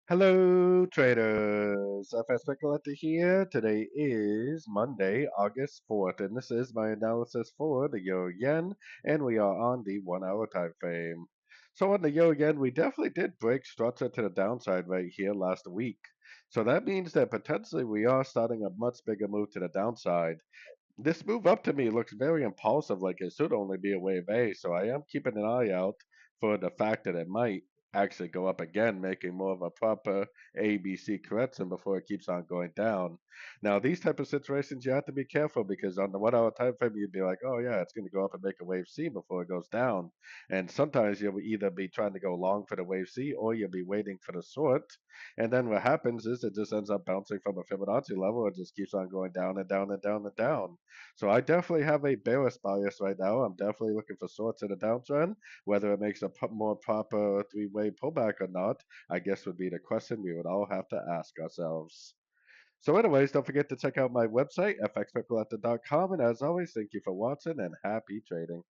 Hello, traders. FX Pip Collector here. Today is Monday, August 4th, and this is my analysis for the Euro Yen, and we are on the 1 hour time frame. So on the Euro Yen, we definitely did break structure to the downside right here last week. So that means that potentially we are starting a much bigger move to the downside. This move up to me looks very impulsive, like it should only be a wave A, so I am keeping an eye out for the fact that it might actually go up again, making more of a proper ABC correction before it keeps on going down. Now, these type of situations, you have to be careful because on the 1 hour time frame, you'd be like, oh yeah, it's going to go up and make a wave C before it goes down. And sometimes you'll either be trying to go long for the wave C or you'll be waiting for the short. And then what happens is it just ends up bouncing from a Fibonacci level. It just keeps on going down and down and down and down. So I definitely have a bearish bias right now. I'm definitely looking for shorts in a downtrend. Whether it makes a more proper three-way pullback or not, I guess would be the question we would all have to ask ourselves. So anyways, don't forget to check out my website, fxpipcollector.com. And as always, thank you for watching and happy trading.